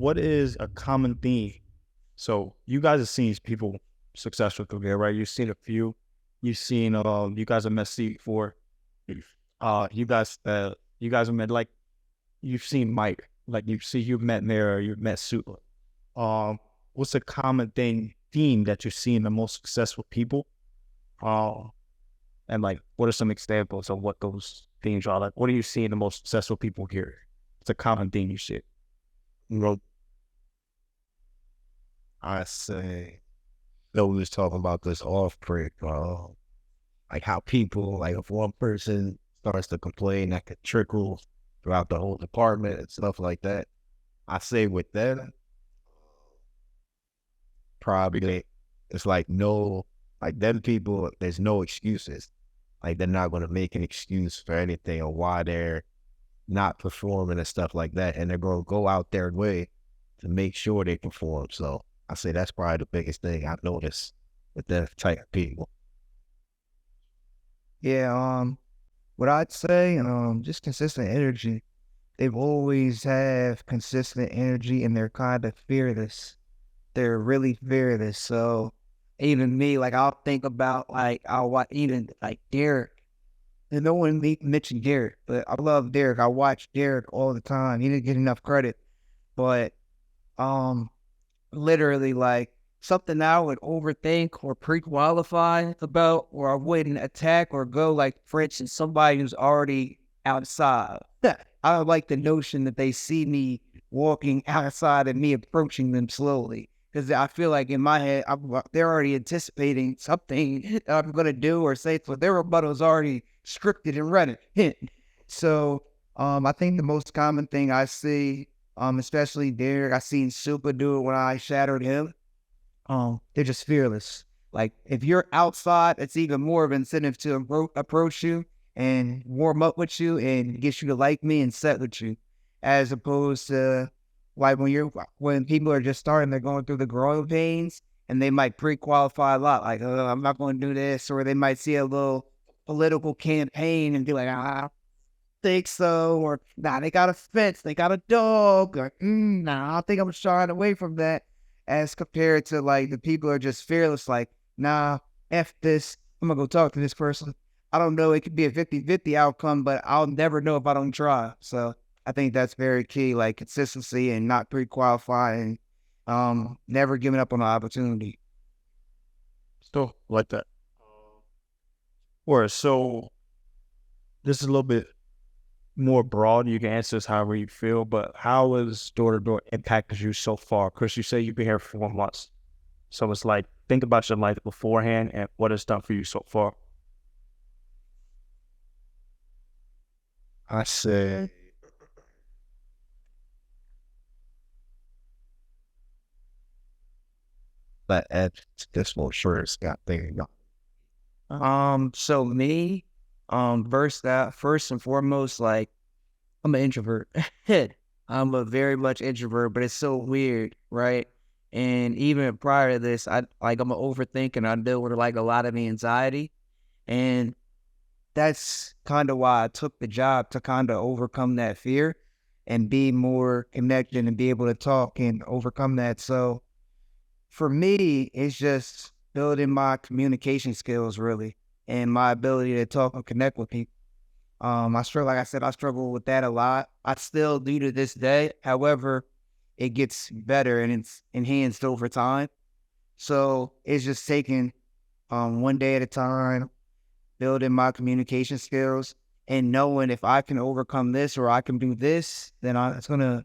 what is a common theme? So you guys have seen people successful through there, right? You've seen a few. You've seen you guys have met Steve before. You guys have met, like, you've seen Mike, like you've met Mara, you've met Super. What's a common theme that you see in the most successful people? And like, what are some examples of what those themes are? Like, what do you see in the most successful people here? It's a common theme you see. Well, I say, we was talking about this off break, like how people, like if one person starts to complain, that could trickle throughout the whole department and stuff like that. I say with them, probably it's like them people, there's no excuses. Like they're not going to make an excuse for anything or why they're not performing and stuff like that. And they're going to go out their way to make sure they perform. So I say that's probably the biggest thing I've noticed with that type of people. Yeah, what I'd say, just consistent energy. They've always have consistent energy and they're kind of fearless. They're really fearless. So even me, like I'll think about I'll watch even like Derek. And no one mentioned Derek, but I love Derek. I watch Derek all the time. He didn't get enough credit, but literally like something I would overthink or pre-qualify about, or I wouldn't attack or go, like for instance, somebody who's already outside. I like the notion that they see me walking outside and me approaching them slowly. Because I feel like in my head, they're already anticipating something I'm going to do or say, so their rebuttal is already scripted and ready. So I think the most common thing I see, especially Derek, I seen Super do it when I shadowed him. They're just fearless. Like if you're outside, it's even more of an incentive to approach you and warm up with you and get you to like me and set with you, as opposed to like when people are just starting, they're going through the growing pains and they might pre-qualify a lot. Like, oh, I'm not going to do this. Or they might see a little political campaign and be like, I don't think so. Or, nah, they got a fence, they got a dog. Or, nah, I think I'm shying away from that. As compared to like the people are just fearless. Like, nah, F this. I'm going to go talk to this person. I don't know. It could be a 50-50 outcome, but I'll never know if I don't try. So I think that's very key, like consistency and not pre-qualifying, never giving up on the opportunity. Still like that. Or so this is a little bit more broad. You can answer this however you feel, but how has door-to-door impacted you so far? Chris, you say you've been here for 4 months. So it's like, think about your life beforehand and what it's done for you so far. I say, but this more sure it's got thinking. So me, first and foremost, like I'm an introvert. I'm a very much introvert, but it's so weird, right? And even prior to this, I'm an overthinker. I deal with like a lot of anxiety, and that's kind of why I took the job, to kind of overcome that fear and be more connected and be able to talk and overcome that. So for me, it's just building my communication skills really and my ability to talk and connect with people. I struggle with that a lot. I still do to this day. However, it gets better and it's enhanced over time. So it's just taking one day at a time, building my communication skills and knowing if I can overcome this or I can do this, then it's going to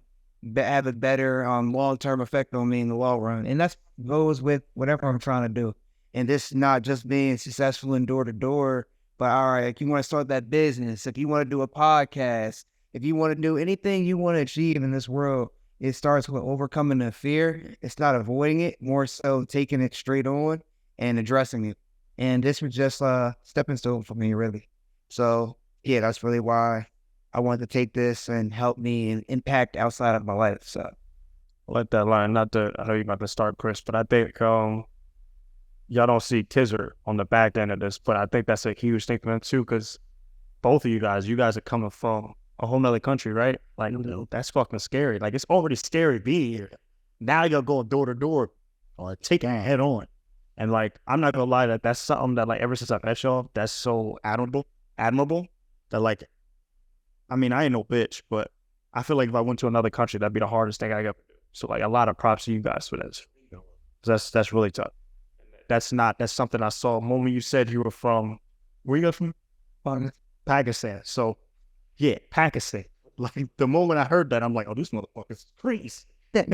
have a better long-term effect on me in the long run. And that goes with whatever I'm trying to do. And this is not just being successful in door-to-door, but all right, if you want to start that business, if you want to do a podcast, if you want to do anything you want to achieve in this world, it starts with overcoming the fear. It's not avoiding it, more so taking it straight on and addressing it. And this was just a stepping stone for me, really. So, yeah, that's really why I wanted to take this and help me and impact outside of my life. So, I like that line. I know you're about to start, Chris, but I think y'all don't see Kizzer on the back end of this, but I think that's a huge thing for them too, because both of you guys are coming from a whole nother country, right? Like, that's fucking scary. Like, it's already scary being here. Now you're going door to door or taking it head on. And like, I'm not gonna lie, that's something that like ever since I met y'all, that's so admirable that like, I mean, I ain't no bitch, but I feel like if I went to another country, that'd be the hardest thing I got to do. So like, a lot of props to you guys for this. That's really tough. That's something I saw the moment you said you were from, where you guys from? Pakistan. So yeah, Pakistan. Like the moment I heard that, I'm like, oh, this motherfucker's crazy. But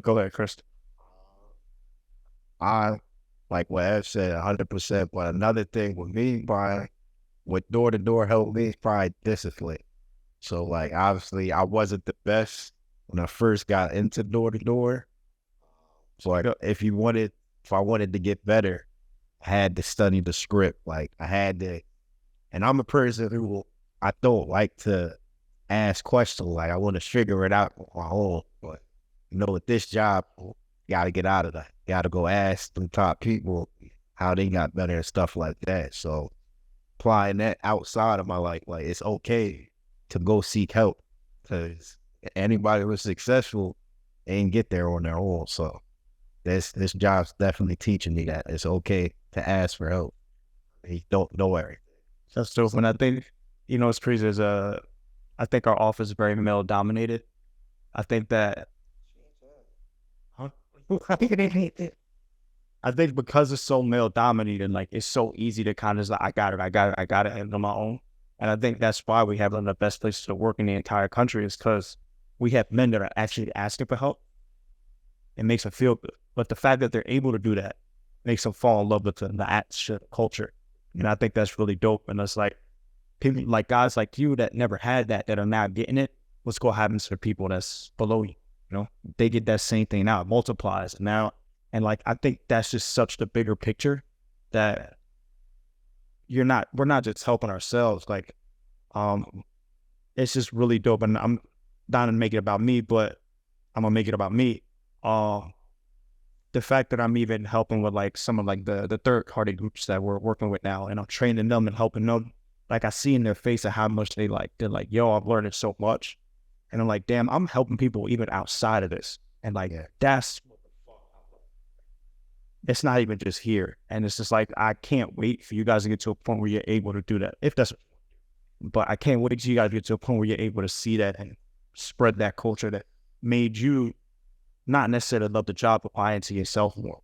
go ahead, Chris. I, like what Ev said, 100%. But another thing with me, probably, what door-to-door helped me is probably discipline. So, like, obviously, I wasn't the best when I first got into door-to-door. So, like, if I wanted to get better, I had to study the script. Like, I had to, and I'm a person who, I don't like to ask questions. Like, I want to figure it out on my own. But, with this job, you got to get out of that. You got to go ask them top people how they got better and stuff like that. So, applying that outside of my life, like, it's okay to go seek help, because anybody who's successful ain't get there on their own. So, this job's definitely teaching me that it's okay to ask for help. You don't know everything. That's dope. And I think, it's crazy. I think our office is very male dominated. I think that, I think because it's so male dominated, like it's so easy to kind of like, I got it on my own. And I think that's why we have one of the best places to work in the entire country, is because we have men that are actually asking for help. It makes them feel good. But the fact that they're able to do that makes them fall in love with the action culture. And I think that's really dope. And it's like people like guys like you that never had that are now getting it. What's going to happen to the people that's below you? They get that same thing now. It multiplies now. And like, I think that's just such the bigger picture that we're not just helping ourselves. Like, it's just really dope. And I'm not gonna make it about me, but I'm gonna make it about me. The fact that I'm even helping with like some of like the third party groups that we're working with now, and I'm training them and helping them. Like, I see in their face of how much they're like, yo, I'm learning so much. And I'm like, damn, I'm helping people even outside of this. And like, that's, it's not even just here. And it's just like, I can't wait for you guys to get to a point where you're able to do that. If that's, but I can't wait till you guys get to a point where you're able to see that and spread that culture that made you not necessarily love the job, but buy into yourself more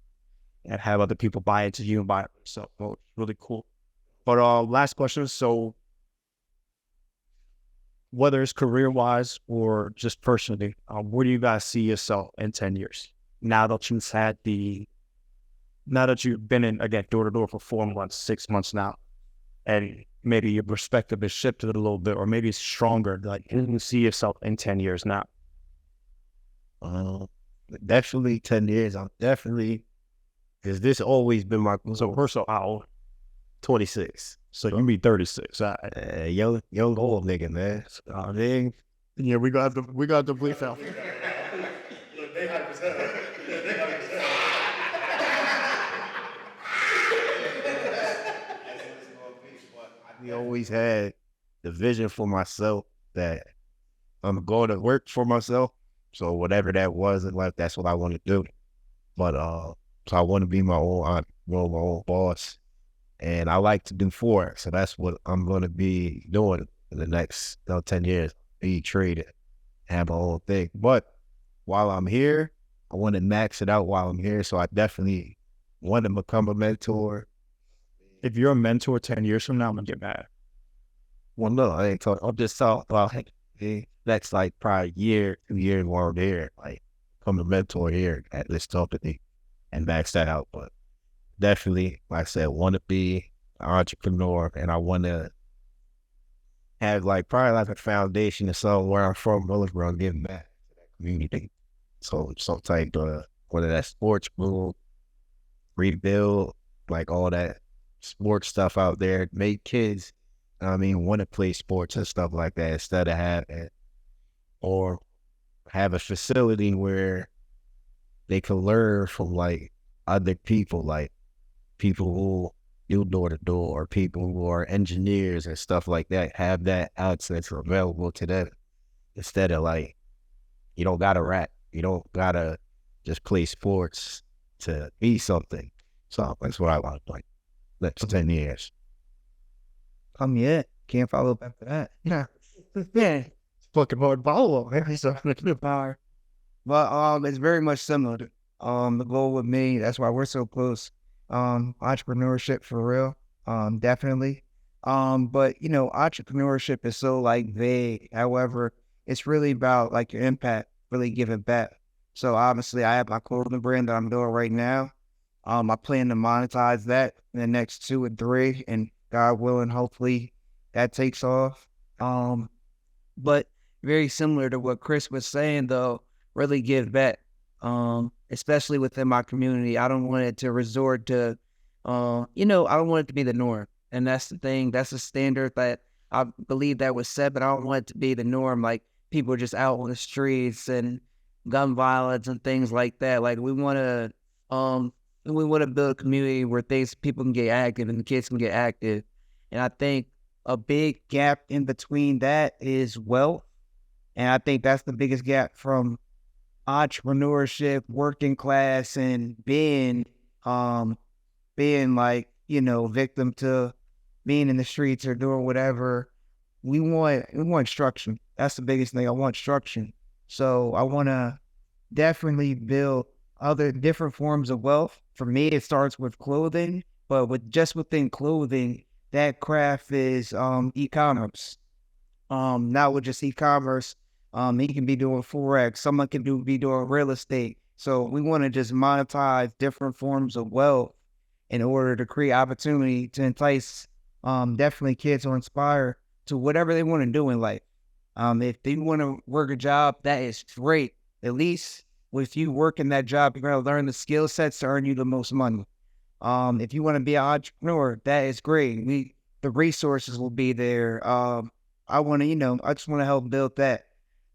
and have other people buy into you and buy into yourself. So it's really cool. But last question. So whether it's career-wise or just personally, where do you guys see yourself in 10 years? Now that you've been in, again, door-to-door for 4 months, 6 months now, and maybe your perspective has shifted a little bit, or maybe it's stronger, like, you can see yourself in 10 years now? Definitely 10 years. I'm definitely, because this always been my goal. So first of all, how old? 26. So you be 36. Young old nigga, man. Yeah, we got the bleep out. I always had the vision for myself that I'm going to work for myself. So whatever that was in life, that's what I want to do. But so I want to be my own boss. And I like to do four. So that's what I'm going to be doing in the next 10 years. Be traded, have my own thing. But while I'm here, I want to max it out while I'm here. So I definitely want to become a mentor. If you're a mentor 10 years from now, I'm going to get mad. Well, no, I ain't talking. I'm just talking about that's like probably a year, 2 years while I'm here. Like, become a mentor here at this company and max that out. But definitely, like I said, want to be an entrepreneur, and I want to have like probably like a foundation or something where I'm from, Millersboro, and give back to that community. So some type of, whether that's sports boom, rebuild, like all that sports stuff out there, make kids, want to play sports and stuff like that instead of having, or have a facility where they can learn from like other people, like people who do door to door, or people who are engineers and stuff like that have that access available to them instead of like, you don't gotta rap, you don't gotta just play sports to be something. So that's what I want, like, next 10 years. Yeah, can't follow up after that. Yeah, yeah, Fucking hard follow up, man. So, power. But it's very much similar. The goal with me, that's why we're so close. Entrepreneurship for real. Definitely. But you know, entrepreneurship is so like vague. However, it's really about like your impact, really giving back. So obviously, I have my clothing brand that I'm doing right now. I plan to monetize that in the next 2 or 3, and God willing, hopefully that takes off. But very similar to what Chris was saying, though, really give back. Especially within my community, I don't want it to resort to, I don't want it to be the norm. And that's the thing. That's a standard that I believe that was set, but I don't want it to be the norm. Like people just out on the streets and gun violence and things like that. Like we want to build a community where people can get active and the kids can get active. And I think a big gap in between that is wealth. And I think that's the biggest gap from entrepreneurship, working class, and being like, victim to being in the streets or doing whatever. We want structure. That's the biggest thing. I want structure. So I want to definitely build other different forms of wealth. For me, it starts with clothing, but within clothing, that craft is e-commerce. Not with just e-commerce. He can be doing Forex. Someone can be doing real estate. So we want to just monetize different forms of wealth in order to create opportunity to entice definitely kids or inspire to whatever they want to do in life. If they want to work a job, that is great. At least with you working that job, you're going to learn the skill sets to earn you the most money. If you want to be an entrepreneur, that is great. The resources will be there. I just want to help build that.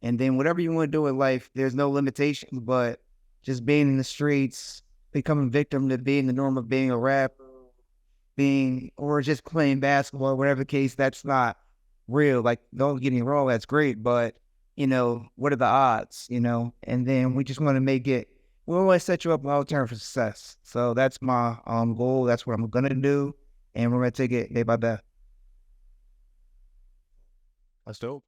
And then whatever you want to do in life, there's no limitations, but just being in the streets, becoming victim to being the norm of being a rapper, or just playing basketball, whatever the case, that's not real. Like, don't get me wrong, that's great, but, what are the odds, And then we just want to we want to set you up long-term for success. So that's my goal. That's what I'm going to do. And we're going to take it day by day. that's dope.